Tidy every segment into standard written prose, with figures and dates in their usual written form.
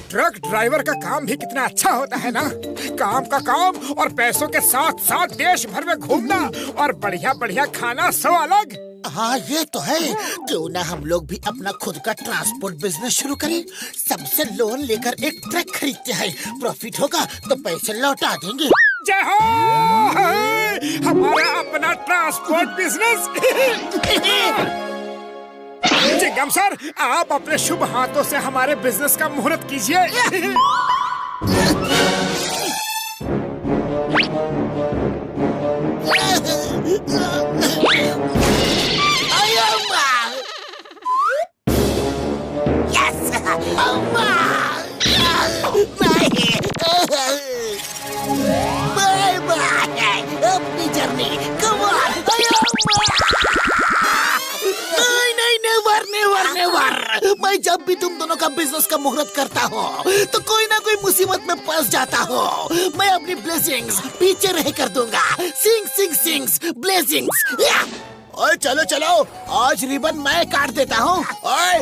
Truck driver का काम भी कितना अच्छा होता है ना। काम का काम और पैसों के साथ साथ देश भर में घूमना और बढ़िया बढ़िया खाना सो अलग। हाँ ये तो है। क्यों ना हम लोग भी अपना खुद का ट्रांसपोर्ट बिजनेस शुरू करें। सबसे लोन लेकर एक ट्रक खरीदते हैं, प्रॉफिट होगा तो पैसे लौटा देंगे। जय हो, हमारा अपना ट्रांसपोर्ट बिजनेस। चिंगम सर, आप अपने शुभ हाथों से हमारे बिजनेस का मुहूर्त कीजिए। बाय बाय, अपनी जर्नी, कम ऑन। नेवर। मैं जब भी तुम दोनों का बिजनेस का मुहूर्त करता हूँ तो कोई ना कोई मुसीबत में फंस जाता हूँ। मैं अपनी ब्लेसिंग्स पीछे रह कर दूंगा। Sings blessings. ओए चलो चलो, आज रिबन मैं काट देता हूँ। ओए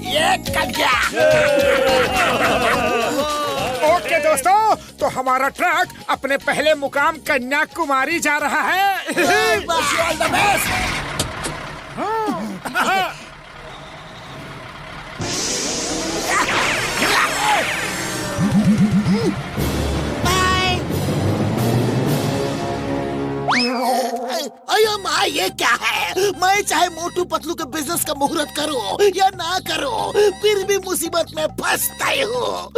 ये कट गया। ओके दोस्तों, तो हमारा ट्रक अपने पहले मुकाम कन्याकुमारी जा रहा है। All the best. अयो माँ, ये क्या है? मैं चाहे मोटू पतलू के बिजनेस का मुहूर्त करूं या ना करूं, फिर भी मुसीबत में फंसता ही हूँ।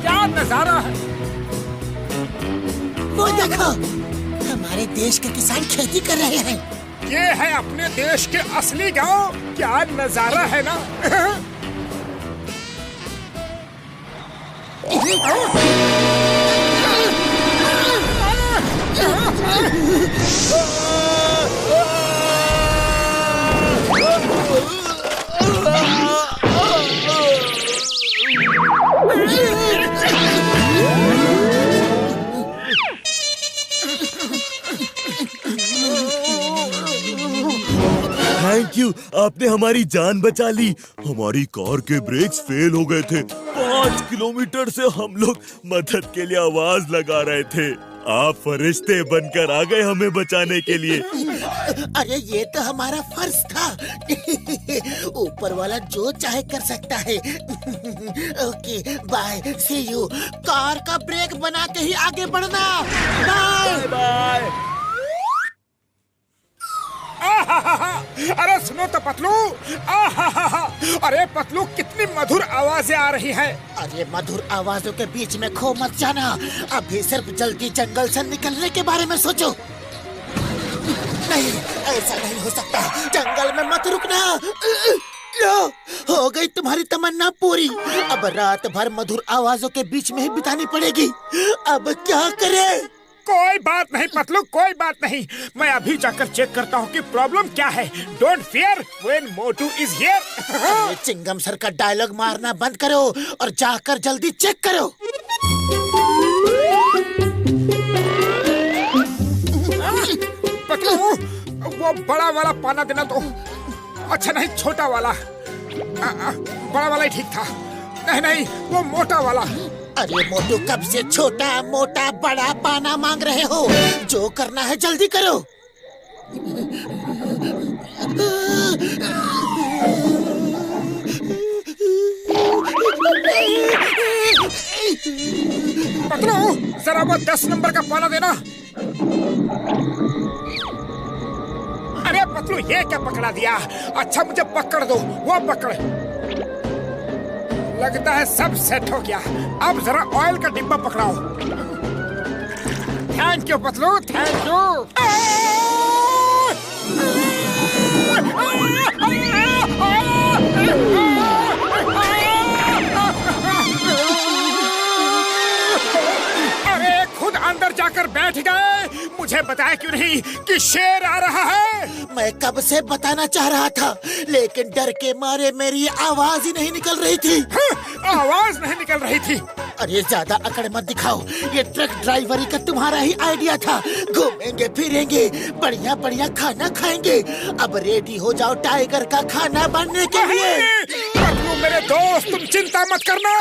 क्या नजारा है। वो देखो, हमारे देश के किसान खेती कर रहे हैं। ये है अपने देश के असली गांव। क्या नजारा है ना। थैंक यू, आपने हमारी जान बचा ली। हमारी कार के ब्रेक्स फेल हो गए थे। 5 किलोमीटर से हम लोग मदद के लिए आवाज लगा रहे थे। आप फरिश्ते बनकर आ गए हमें बचाने के लिए। अरे ये तो हमारा फर्ज था। ऊपर वाला जो चाहे कर सकता है। Okay bye, see you. Car का ब्रेक बना के ही आगे बढ़ना। Bye bye. अरे सुनो तो पतलू। अरे पतलू, कितनी मधुर आवाजें आ रही है। अरे मधुर आवाजों के बीच में खो मत जाना। अभी सिर्फ जल्दी जंगल से निकलने के बारे में सोचो। नहीं, ऐसा नहीं हो सकता। जंगल में मत रुकना। लो, हो गई तुम्हारी तमन्ना पूरी। अब रात भर मधुर आवाजों के बीच में ही बितानी पड़ेगी। अब क्या करें? कोई बात नहीं पतलू, कोई बात नहीं। मैं अभी जाकर चेक करता हूँ कि प्रॉब्लम क्या है। Don't fear when Motu is here. Chingam sir का डायलॉग मारना बंद करो और जाकर जल्दी चेक करो। पतलू, वो बड़ा वाला पाना देना तो। अच्छा नहीं, छोटा वाला। बड़ा वाला ही ठीक था। नहीं, वो मोटा वाला। अरे मोटू, कब से छोटा मोटा बड़ा पाना मांग रहे हो? जो करना है जल्दी करो। पतलू, जरा वो 10 नंबर का पाना देना। अरे पतलू, ये क्या पकड़ा दिया? अच्छा मुझे पकड़ दो, वो पकड़। लगता है सब सेट हो गया। अब जरा ऑयल का डिब्बा पकड़ाओ। Thank you Patlu, thank you. अरे खुद अंदर जाकर बैठ गए। मुझे बताया क्यों नहीं कि शेर आ रहा है? मैं कब से बताना चाह रहा था, लेकिन डर के मारे मेरी आवाज ही नहीं निकल रही थी। आवाज नहीं निकल रही थी? अरे ज्यादा अकड़ मत दिखाओ, ये ट्रक ड्राइवरी का तुम्हारा ही आइडिया था। घूमेंगे फिरेंगे, बढ़िया बढ़िया खाना खाएंगे। अब रेडी हो जाओ टाइगर का खाना बनने के लिए। पतलू मेरे दोस्त, तुम चिंता मत करना।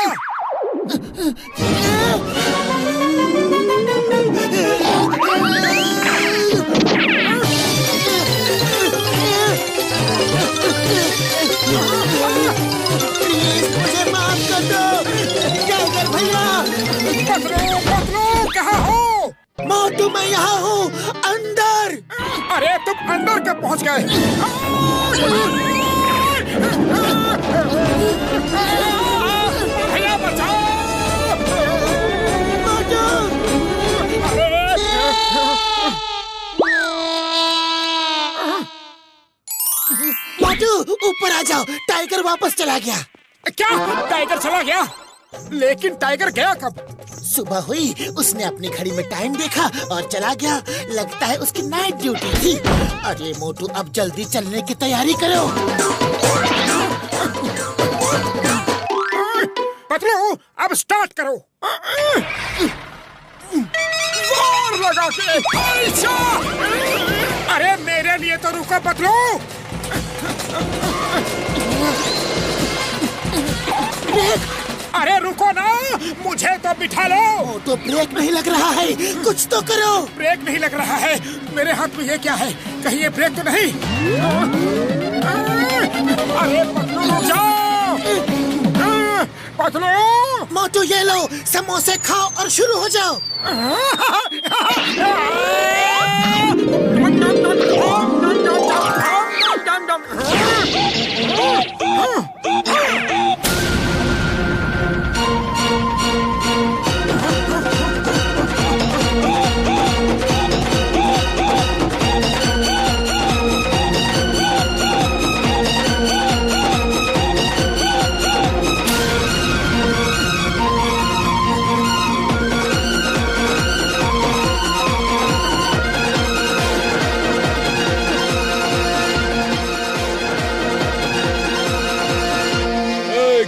प्लीज मुझे माफ कर दो टाइगर भैया। पतलू पतलू कहाँ हो? मोटू मैं यहाँ हूँ अंदर। अरे तुम अंदर कब पहुँच गए? भैया बचाओ! मोटू ऊपर आ जाओ, टाइगर वापस चला गया। क्या टाइगर चला गया? लेकिन टाइगर गया कब? सुबह हुई, उसने अपनी घड़ी में टाइम देखा और चला गया। लगता है उसकी नाइट ड्यूटी थी। अरे मोटू अब जल्दी चलने की तैयारी करो। पतलू अब स्टार्ट करो। जोर लगा के। अच्छा! अरे मेरे लिए तो रुको पतलू। अरे रुको ना, मुझे तो बिठा लो। मोटू ब्रेक नहीं लग रहा है, कुछ तो करो। ब्रेक नहीं लग रहा है? मेरे हाथ में ये क्या है? कहीं ये ब्रेक तो नहीं? अरे पतलू रुक जाओ। पतलू! मोटू ये लो, समोसे खाओ और शुरू हो जाओ।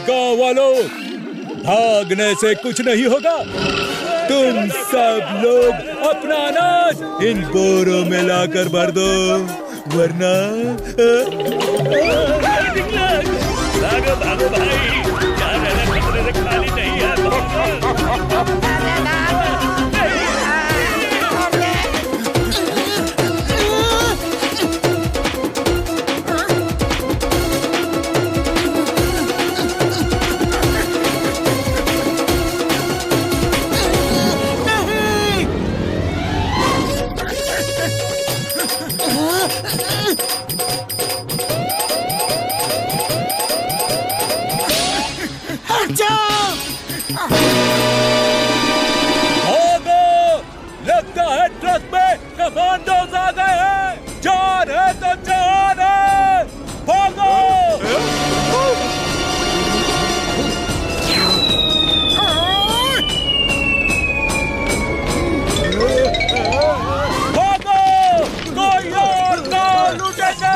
गाँव वालों, भागने से कुछ नहीं होगा। तुम सब लोग अपना अनाज इन बोरों में लाकर भर दो, वरना भागो भागो भाई, खाली नहीं है। लगता है ट्रक में कमांडोज आ गए हैं। जान है तो जान है, भागो! भागो! कोई और ना लूटेंगे।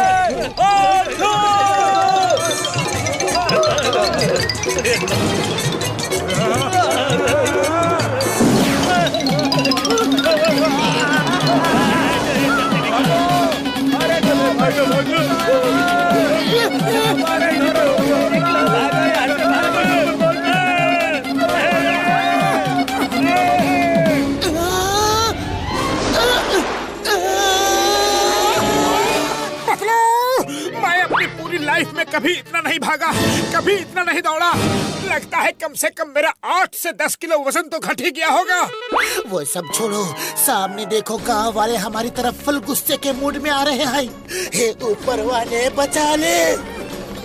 लाइफ में कभी इतना नहीं भागा, कभी इतना नहीं दौड़ा। लगता है कम से कम मेरा 8 से 10 किलो वजन तो घट ही गया होगा। वो सब छोड़ो, सामने देखो, गांव वाले हमारी तरफ फुल गुस्से के मूड में आ रहे हैं। हे ऊपर वाले बचा ले।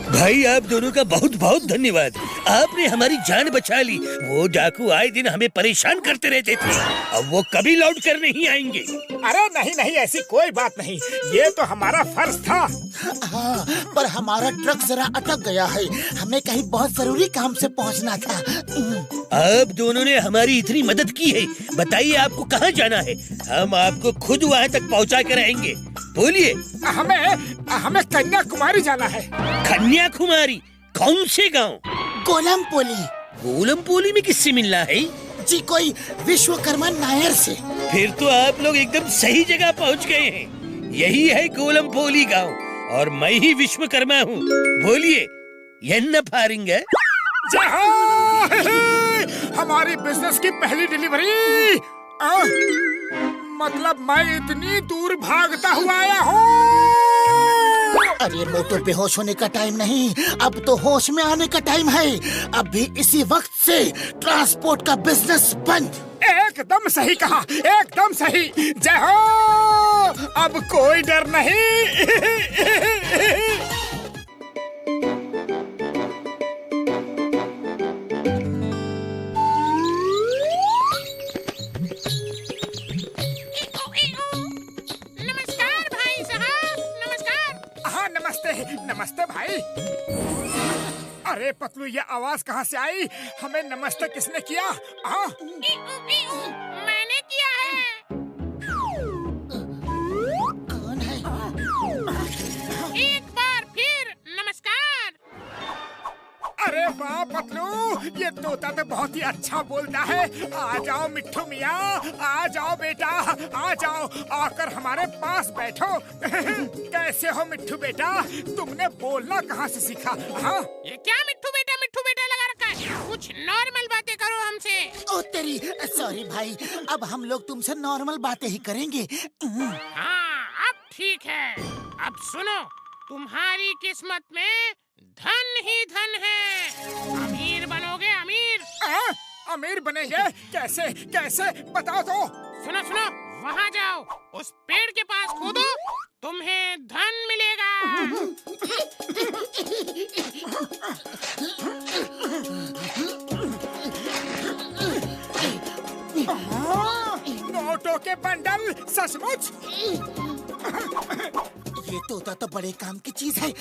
भाई आप दोनों का बहुत बहुत धन्यवाद। आपने हमारी जान बचा ली। वो डाकू आए दिन हमें परेशान करते रहते थे, अब वो कभी लौट कर नहीं आएंगे। अरे नहीं नहीं, ऐसी कोई बात नहीं, ये तो हमारा फर्ज था। हाँ, पर हमारा ट्रक जरा अटक गया है, हमें कहीं बहुत जरूरी काम से पहुंचना था। आप दोनों ने हमारी इतनी मदद की है, बताइए आपको कहाँ जाना है? हम आपको खुद वहाँ तक पहुँचा कर आएंगे। बोलिए। हमें कन्याकुमारी जाना है। कन्याकुमारी? कौन से गांव? कोलमपोली। कोलमपोली में किससे मिलना है? जी कोई विश्वकर्मा नायर से। फिर तो आप लोग एकदम सही जगह पहुंच गए हैं। यही है कोलमपोली गांव और मैं ही विश्वकर्मा हूँ। बोलिए, यन्न फारिंग है? जय हो! हमारी बिजनेस की पहली डिलीवरी। मतलब मैं इतनी दूर भागता हुआ आया हूँ। अरे मोटू, बेहोश होने का टाइम नहीं, अब तो होश में आने का टाइम है। अब भी इसी वक्त से ट्रांसपोर्ट का बिजनेस बंद। एकदम सही कहा, एकदम सही। जय हो! अब कोई डर नहीं। नमस्ते भाई। अरे पतलू, ये आवाज कहाँ से आई? हमें नमस्ते किसने किया? मैंने किया है। कौन है? एक बार फिर नमस्कार। अरे वाह पतलू, ये तोता तो बहुत ही अच्छा बोलता है। आ जाओ मिट्ठू मियाँ, आ जाओ बेटा, आ जाओ, आकर हमारे पास बैठो। कैसे हो मिट्ठू बेटा? तुमने बोलना कहाँ से सीखा? हाँ, ये क्या मिट्ठू बेटा लगा रखा है? कुछ नॉर्मल बातें करो हमसे। ओ तेरी, सॉरी भाई, अब हम लोग तुमसे नॉर्मल बातें ही करेंगे। हाँ, अब ठीक है। अब सुनो, तुम्हारी किस्मत में धन ही धन है। अमीर बनोगे, अमीर। अमीर बनेंगे? कैसे कैसे बताओ तो। सुनो, वहाँ जाओ, उस पेड़ के पास कूदो, तुम्हें धन मिलेगा। नोटों के बंडल? सचमुच? ये तोता तो बड़े काम की चीज है।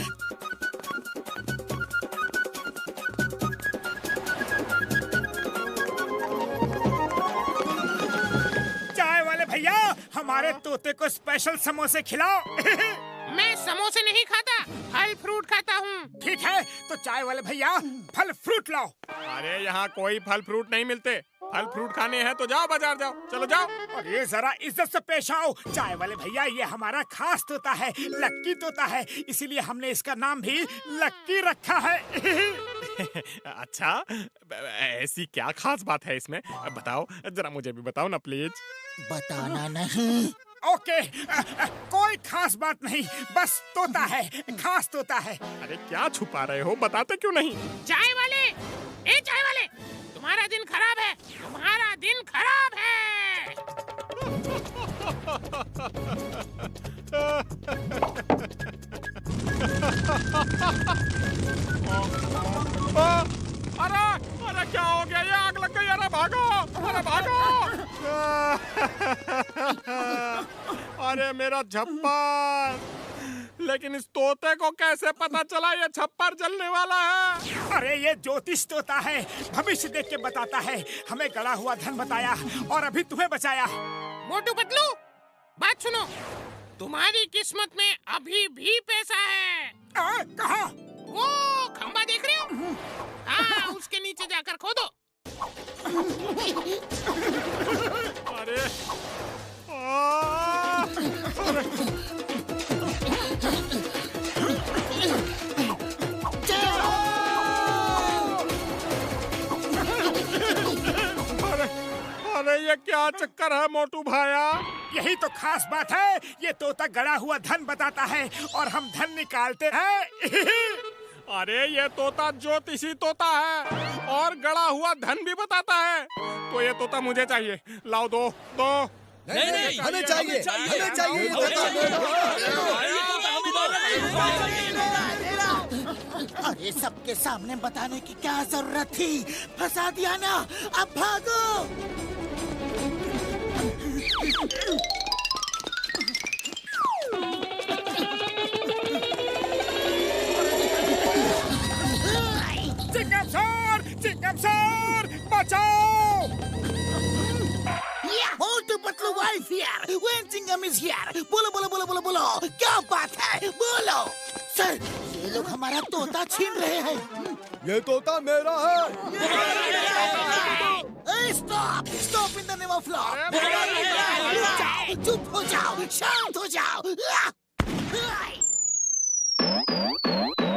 भैया, हमारे तोते को स्पेशल समोसे खिलाओ। मैं समोसे नहीं खाता, फल फ्रूट खाता हूँ। ठीक है, तो चाय वाले भैया फल फ्रूट लाओ। अरे यहाँ कोई फल फ्रूट नहीं मिलते। फल फ्रूट खाने हैं तो जाओ बाजार जाओ, चलो जाओ। और ये जरा इज्जत से पेश आओ। चाय वाले भैया, ये हमारा खास तोता है, लक्की तोता है, इसीलिए हमने इसका नाम भी लक्की रखा है। अच्छा, ऐसी क्या खास बात है इसमें? बताओ जरा, मुझे भी बताओ ना प्लीज। बताना नहीं। ओके, कोई खास बात नहीं, बस तोता है, खास तोता है। अरे क्या छुपा रहे हो, बताते क्यों नहीं? चाय वाले, ए चाय वाले, तुम्हारा दिन खराब है, तुम्हारा दिन खराब है। अरे क्या हो गया? ये आग लग गई। अरे भागो, अरे भागो। अरे मेरा छप्पर, लेकिन इस तोते को कैसे पता चला ये छप्पर जलने वाला है? अरे ये ज्योतिष तोता है, भविष्य देख के बताता है। हमें गड़ा हुआ धन बताया और अभी तुम्हें बचाया। मोटू पतलू, बात सुनो, तुम्हारी किस्मत में अभी भी पैसा है। कहाँ? वो खंबा देख रहे हो? हाँ, उसके नीचे जाकर खोदो। अरे अरे ये क्या चक्कर है मोटू भाया? यही तो खास बात है, ये तोता गड़ा हुआ धन बताता है और हम धन निकालते हैं। अरे ये तोता ज्योतिषी तोता है और गड़ा हुआ धन भी बताता है। तो ये तोता मुझे चाहिए, लाओ दो। नहीं, हमें चाहिए, हमें चाहिए। अरे सबके सामने बताने की क्या जरूरत थी? फंसा दिया ना, अब भागो। चिंगम सर, बचाओ! Motu Patlu why fear here, when Chingum is here. बोलो बोलो बोलो बोलो बोलो, क्या बात है? बोलो। सर, ये लोग हमारा तोता छीन रहे हैं। ये तोता मेरा है। Stop stop in the name of law. चुप हो जाओ, शांत हो जाओ।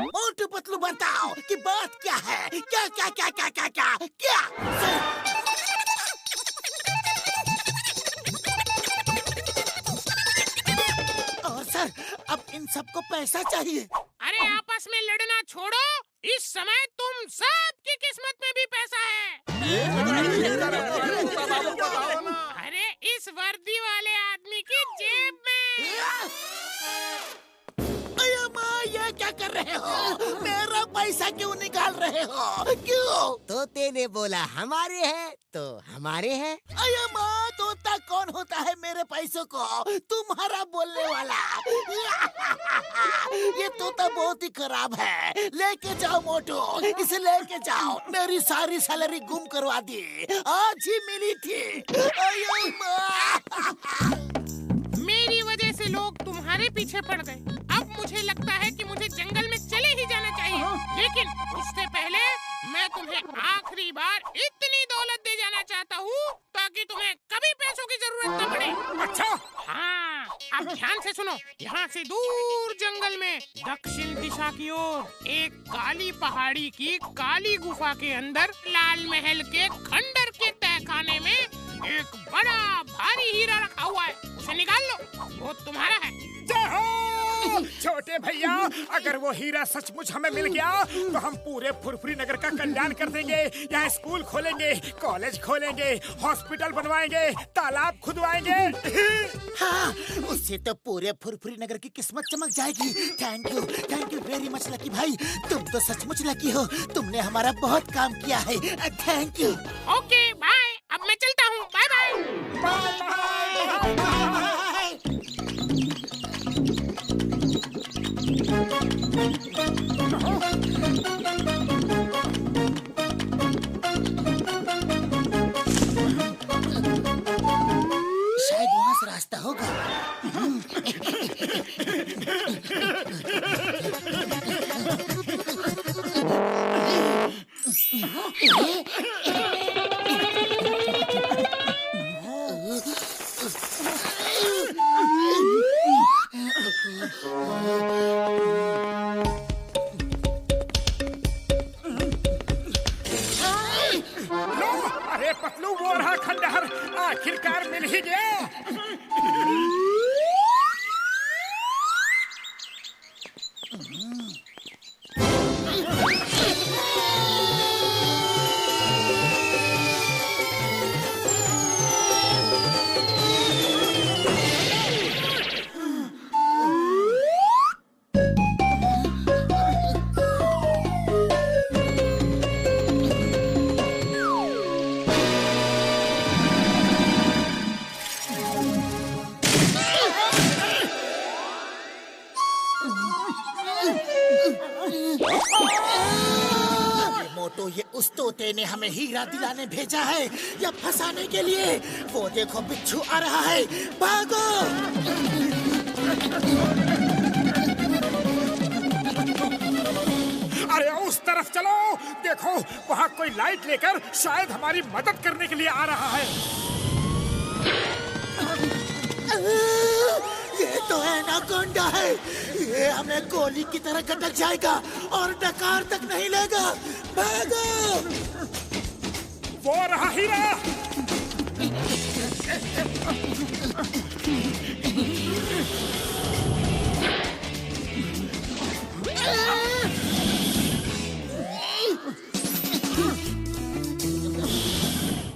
मोटू पतलू बताओ कि बात क्या है? क्या क्या क्या क्या क्या क्या क्या? और सर, अब इन सबको पैसा चाहिए। अरे आपस में लड़ना छोड़ो, इस समय तुम सबकी किस्मत में भी पैसा है। अरे इस वर्दी वाले आदमी की जेब में। ये क्या कर रहे हो? मेरा पैसा क्यों निकाल रहे हो? क्यों? तोते ने बोला हमारे हैं तो हमारे हैं। अरे माँ, तोता कौन होता है मेरे पैसों को? तुम्हारा बोलने वाला। ये तोता बहुत ही खराब है। लेके जाओ मोटू, इसे लेके जाओ। मेरी सारी सैलरी गुम करवा दी, आज ही मिली थी। अरे माँ, मेरी वजह से लोग तुम्हारे पीछे पड़ गए। अब मुझे लगता है कि मुझे जंगल में चले ही जाना चाहिए, लेकिन उससे पहले मैं तुम्हें आखिरी बार इतनी दौलत दे जाना चाहता हूँ ताकि तुम्हें कभी पैसों की जरूरत न पड़े। अच्छा, हाँ, अब ध्यान से सुनो। यहाँ से दूर जंगल में दक्षिण दिशा की ओर एक काली पहाड़ी की काली गुफा के अंदर लाल महल के खंडर के तहखाने में एक बड़ा भारी हीरा रखा हुआ है। उसे निकाल लो, वो तुम्हारा है। जय हो छोटे भैया, अगर वो हीरा सचमुच हमें मिल गया तो हम पूरे फुरफुरी नगर का कल्याण कर देंगे। यहाँ स्कूल खोलेंगे, कॉलेज खोलेंगे, हॉस्पिटल बनवाएंगे, तालाब खुदवाएंगे। हाँ, उससे तो पूरे फुरफुरी नगर की किस्मत चमक जाएगी। Thank you very much lucky भाई। तुम तो सचमुच लकी हो, तुमने हमारा बहुत काम किया है। Thank you. ओके बाय, अब मैं चलता हूँ। Bye bye. शायद वहाँ से रास्ता होगा। अरे पतलू, वो रहा खंडहर, आखिरकार मिल ही गया। मोटू, ये उस तोते ने हमें हीरा दिलाने भेजा है या फंसाने के लिए? वो देखो, बिच्छू आ रहा है, भागो! अरे उस तरफ चलो, देखो वहाँ कोई लाइट लेकर शायद हमारी मदद करने के लिए आ रहा है। ये तो एनाकोंडा है। ये हमें गोली की तरह गटक जाएगा और डकार तक नहीं लेगा। भागो! वो रहा हीरा।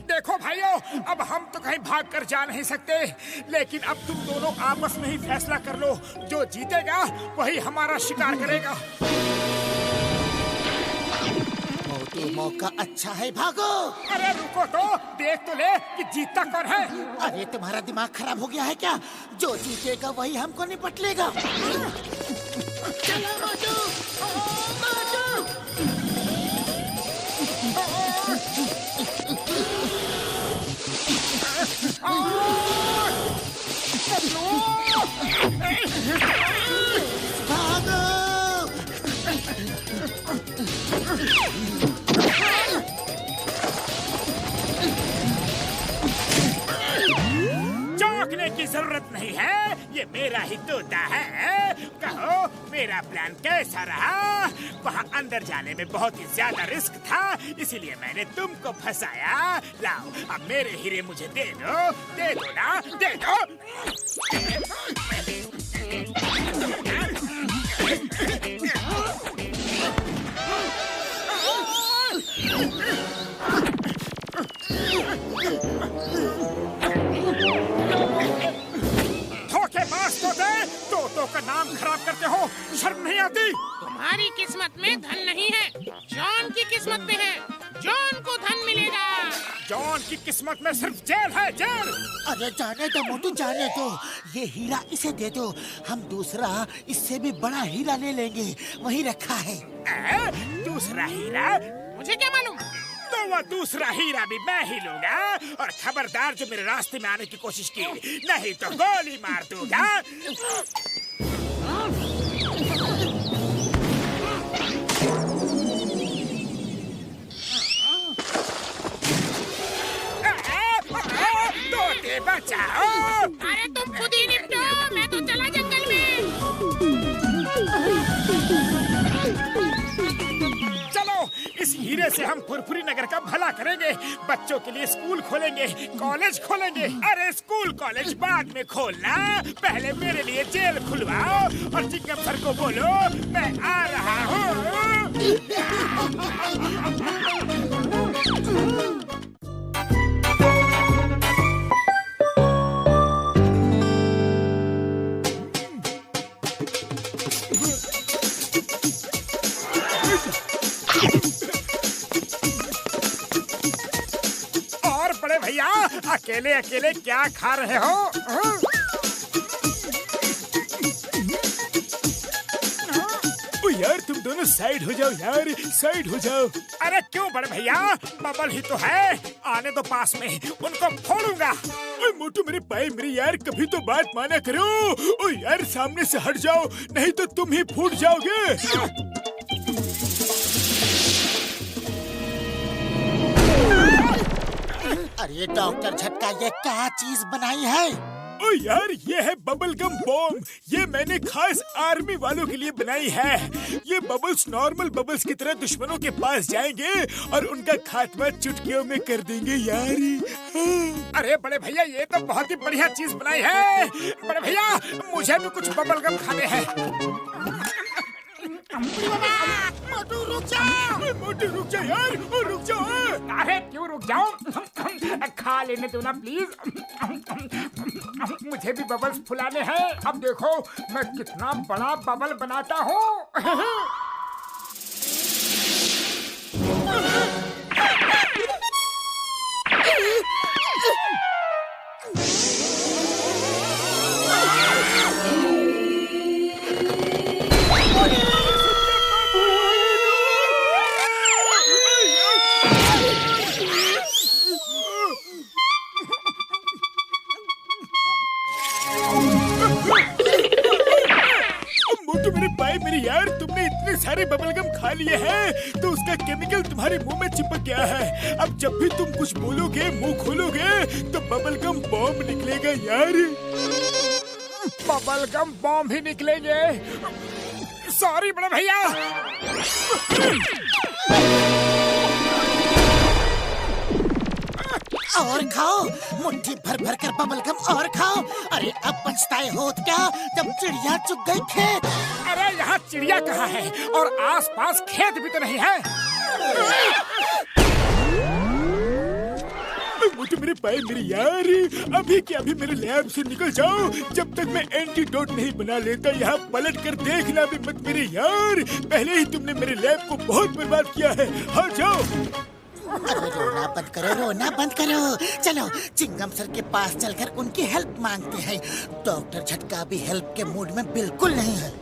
देखो भाइयों, अब हम तो कहीं भाग कर जा नहीं सकते, लेकिन अब तुम दोनों आपस में ही फैसला कर लो। जो जीतेगा वही हमारा शिकार करेगा। ये मौका अच्छा है, भागो। अरे रुको तो, देख तो ले कि जीतता कौन है। अरे तुम्हारा दिमाग खराब हो गया है क्या? जो जीतेगा वही हमको निपट लेगा। चलो मोटू, भागो। चौंकने की जरूरत नहीं है, ये मेरा ही तोता है। कहो मेरा प्लान कैसा रहा? वहाँ अंदर जाने में बहुत ही ज्यादा रिस्क था, इसीलिए मैंने तुमको फंसाया। लाओ अब मेरे हीरे मुझे दे दो ना, दे दो। धोखेबाज तोतों का नाम खराब करते हो, शर्म नहीं आती? तुम्हारी किस्मत में धन नहीं है, जॉन की किस्मत में है। जॉन को धन मिलेगा। जॉन की किस्मत में सिर्फ जेल है, जेल। अरे जाने दो मोटू, जाने दो। ये हीरा इसे दे दो, हम दूसरा इससे भी बड़ा हीरा ले लेंगे, वही रखा है। दूसरा हीरा? मुझे क्या मालूम? तो वो दूसरा हीरा भी मैं ही लूंगा, और खबरदार जो मेरे रास्ते में आने की कोशिश की, नहीं तो गोली मार दूंगा। तोते बचाओ। अरे तुम खुद ही निपटो, मैं तो चला जंगल में। चलो इस हीरे से हम फुरफुरी नगर का भला करेंगे, बच्चों के लिए स्कूल खोलेंगे, कॉलेज खोलेंगे। अरे स्कूल कॉलेज बाद में खोलना, पहले मेरे लिए जेल खुलवाओ और चिंगम सर को बोलो मैं आ रहा हूँ। भैया अकेले अकेले क्या खा रहे हो? ओ यार तुम दोनों साइड हो जाओ यार, साइड हो जाओ। अरे क्यों बड़े भैया, बबल ही तो है, आने दो पास में, उनको फोड़ूंगा। ओए मोटू मेरे भाई मेरे यार, कभी तो बात माना करो। ओ यार सामने से हट जाओ, नहीं तो तुम ही फूट जाओगे। अरे डॉक्टर झटका, ये क्या चीज बनाई है? ओ यार ये है बबल गम बॉम्ब, ये मैंने खास आर्मी वालों के लिए बनाई है। ये बबल्स नॉर्मल बबल्स की तरह दुश्मनों के पास जाएंगे और उनका खात्मा चुटकियों में कर देंगे यार। अरे बड़े भैया ये तो बहुत ही बढ़िया चीज बनाई है। बड़े भैया मुझे भी कुछ बबल गम खाने हैं। मोटू रुक जा, मोटू रुक जा यार, रुक जा। अरे क्यों रुक जाऊं, खा लेने दो ना प्लीज। मुझे भी बबल्स फुलाने हैं। अब देखो मैं कितना बड़ा बबल बनाता हूँ। यार तुमने इतने सारे बबलगम खा लिए हैं तो उसका केमिकल तुम्हारे मुंह में चिपक गया है। अब जब भी तुम कुछ बोलोगे, मुंह खोलोगे तो बबलगम बॉम्ब निकलेगा यार। बबलगम बॉम्ब ही निकलेंगे। सॉरी बड़े भैया। और खाओ, मुट्ठी भर भर कर बबलगम और खाओ। अरे अब पछताए होत क्या जब चिड़िया चुग गई खेत। अरे यहाँ चिड़िया कहाँ है और आसपास खेत भी तो नहीं है। मोटू मेरे पाए मेरे यार, अभी के अभी मेरे लैब से निकल जाओ। जब तक मैं एंटीडोट नहीं बना लेता यहाँ पलट कर देखना भी मत मेरे यार। पहले ही तुमने मेरे लैब को बहुत बर्बाद किया है। हाँ जाओ। अरे रोना बंद करो, रोना बंद करो। चलो चिंगम सर के पास चलकर उनकी हेल्प मांगते हैं। डॉक्टर झटका भी हेल्प के मूड में बिल्कुल नहीं है।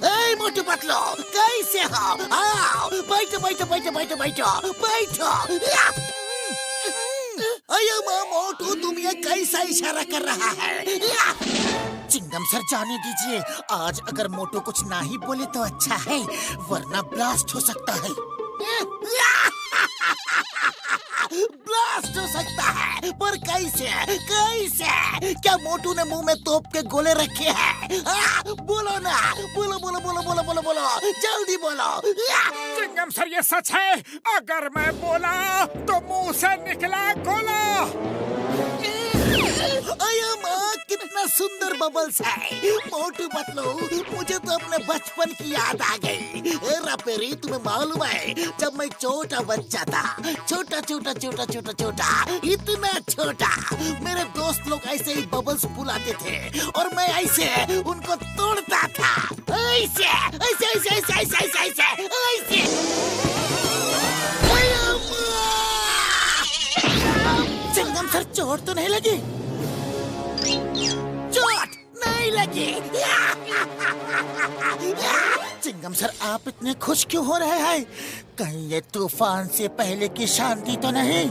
ए मोटू पतलो, कैसे हो? आओ बैठो बैठो बैठो बैठो बैठो बैठो। अयो मोटू, तुम ये कैसा इशारा कर रहा है? चिंगम सर जाने दीजिए। आज अगर मोटू कुछ ना ही बोले तो अच्छा है, वरना ब्लास्ट हो सकता है। ब्लास्ट हो सकता है, पर कैसे? कैसे? क्या मोटू ने मुंह में तोप के गोले रखे हैं? बोलो ना, बोलो बोलो बोलो बोलो बोलो बोलो, जल्दी बोलो। चिंगम सर ये सच है, अगर मैं बोला तो मुंह से निकला गोला। अयो माँ, कितना सुंदर बबल्स है। मोटू पतलू, मुझे तो अपने बचपन की याद आ गई। रपेरी, तुम्हें मालूम है जब मैं छोटा बच्चा था, छोटा छोटा छोटा छोटा छोटा, इतना छोटा, मेरे दोस्त लोग ऐसे ही बबल्स फुलाते थे और मैं ऐसे उनको तोड़ता था। ऐसे ऐसे ऐसे ऐसे ऐसे ऐसे ऐसे ऐसे। चिंगम सर, चोट तो नहीं लगी? चोट नहीं लगी। चिंगम सर, आप इतने खुश क्यों हो रहे हैं? कहीं ये तूफान से पहले की शांति तो नहीं?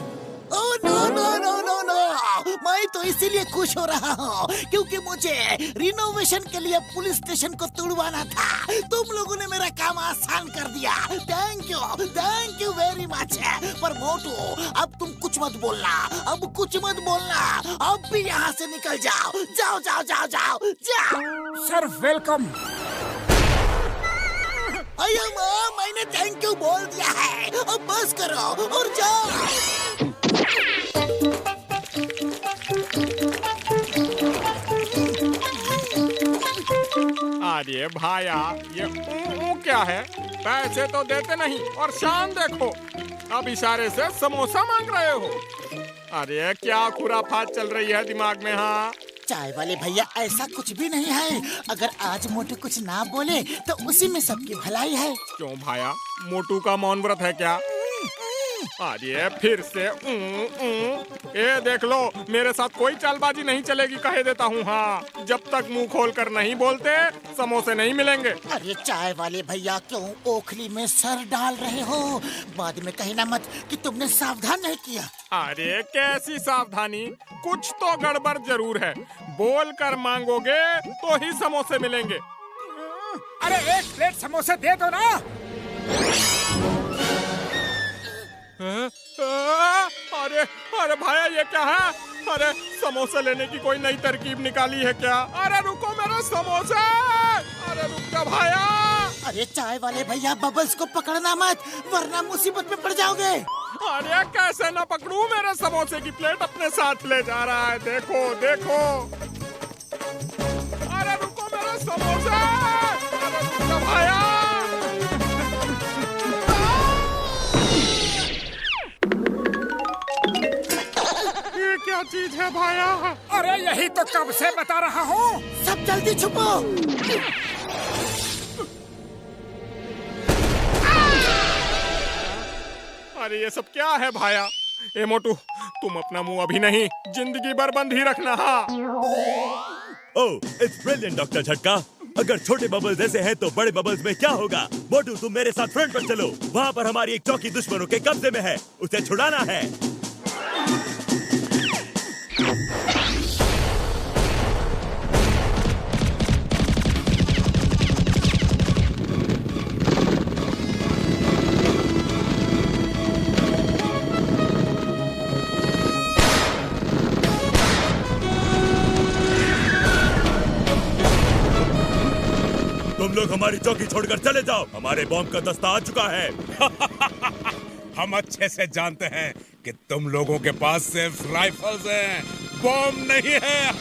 Oh no no no no no, मैं तो इसीलिए खुश हो रहा हूँ क्योंकि मुझे रिनोवेशन के लिए पुलिस स्टेशन को तोड़वाना था। तुम लोगों ने मेरा काम आसान कर दिया। Thank you very much. पर मोटू, अब तुम कुछ मत बोलना, अब कुछ मत बोलना। अब भी यहाँ से निकल जाओ, जाओ जाओ जाओ जाओ जाओ। Sir welcome. अयो माँ, मैंने थैंक यू बोल दिया है, अब बस करो और जाओ। अरे भाया, ये क्या है? पैसे तो देते नहीं और शान देखो, अब इशारे से समोसा मांग रहे हो। अरे क्या खुराफात चल रही है दिमाग में? हाँ चाय वाले भैया, ऐसा कुछ भी नहीं है। अगर आज मोटू कुछ ना बोले तो उसी में सबकी भलाई है। क्यों भाया, मोटू का मौन व्रत है क्या? अरे फिर से ये देख लो, मेरे साथ कोई चालबाजी नहीं चलेगी, कह देता हूँ। हाँ, जब तक मुंह खोलकर नहीं बोलते समोसे नहीं मिलेंगे। अरे चाय वाले भैया, क्यों ओखली में सर डाल रहे हो? बाद में कहना मत कि तुमने सावधान नहीं किया। अरे कैसी सावधानी, कुछ तो गड़बड़ जरूर है। बोल कर मांगोगे तो ही समोसे मिलेंगे। अरे एक प्लेट समोसे दे दो ना। अरे अरे भाया, ये क्या है? अरे समोसे लेने की कोई नई तरकीब निकाली है क्या? अरे रुको मेरे समोसे, अरे रुक जा भाया। अरे चाय वाले भैया, बबल्स को पकड़ना मत, वरना मुसीबत में पड़ जाओगे। अरे कैसे न पकड़ूं? मेरे समोसे की प्लेट अपने साथ ले जा रहा है, देखो देखो। अरे रुको मेरे समोसे, अरे रुक जा भाया। क्या चीज है भाया? अरे यही तो कब से बता रहा हूँ। सब जल्दी छुपो। अरे ये सब क्या है भाया? ए मोटू, तुम अपना मुंह अभी नहीं, जिंदगी भर बंद ही रखना। हाँ। ओह, इट्स ब्रिलियंट डॉक्टर झटका। अगर छोटे बबल्स ऐसे हैं तो बड़े बबल्स में क्या होगा? मोटू, तुम मेरे साथ फ्रंट पर चलो। वहाँ पर हमारी एक चौकी दुश्मनों के कब्जे में है, उसे छुड़ाना है। तुम लोग हमारी चौकी छोड़कर चले जाओ, हमारे बॉम्ब का दस्ता आ चुका है। हम अच्छे से जानते हैं कि तुम लोगों के पास सिर्फ राइफल्स हैं, बॉम्ब नहीं है।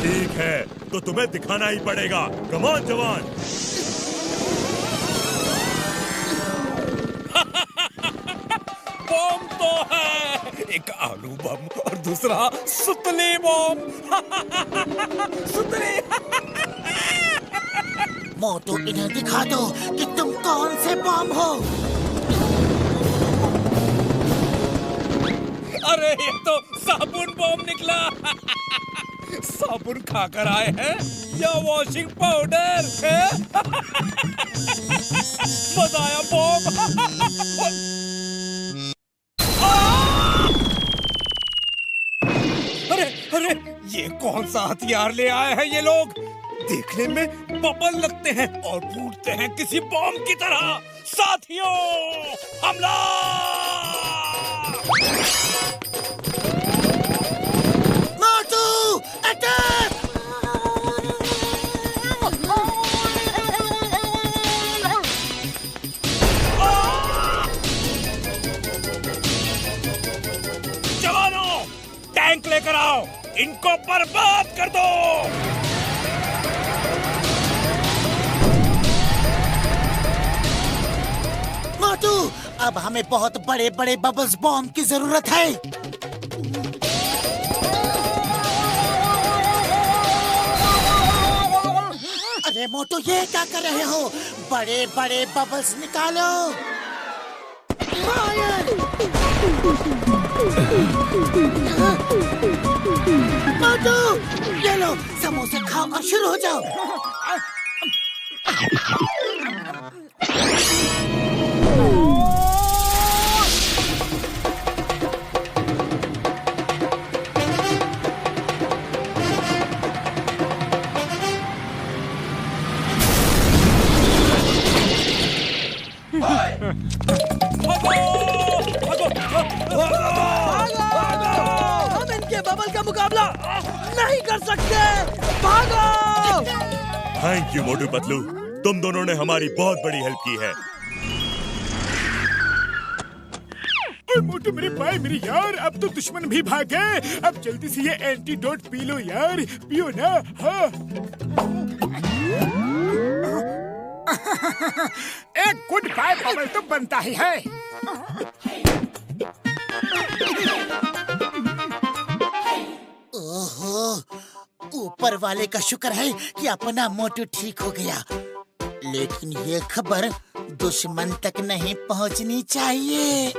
ठीक है, तो तुम्हें दिखाना ही पड़ेगा। कम ऑन जवान। आलू बम और दूसरा सुतली बम। सुतली। मोटू, इन्हें दिखा दो कि तुम कौन से बम हो। अरे ये तो साबुन बम निकला। साबुन खाकर आए हैं या वॉशिंग पाउडर है? मजा आया बम। अरे अरे ये कौन सा हथियार ले आए हैं ये लोग? देखने में बबल लगते हैं और फूटते हैं किसी बम की तरह। साथियों, हमला! मोटू, अटैक! जवानों, टैंक लेकर आओ, इनको बर्बाद कर दो। मोटू, अब हमें बहुत बड़े बड़े बबल्स बॉम्ब की जरूरत है। अरे मोटू, ये क्या कर रहे हो? बड़े बड़े बबल्स निकालो। मोटू, ये लो, समोसे खाओ और शुरू हो जाओ। हम इनके बबल का मुकाबला नहीं कर सकते। भागो! थैंक यू मोटू पतलू, तुम दोनों ने हमारी बहुत बड़ी हेल्प की है। मोटू मेरे भाई, मेरे यार, अब तो दुश्मन भी भाग गए। अब जल्दी से ये एंटीडोट पी लो यार, पियो ना। हाँ। एक गुड बाय बबल तो बनता ही है। ओहो, ऊपर वाले का शुक्र है कि अपना मोटू ठीक हो गया, लेकिन ये खबर दुश्मन तक नहीं पहुंचनी चाहिए।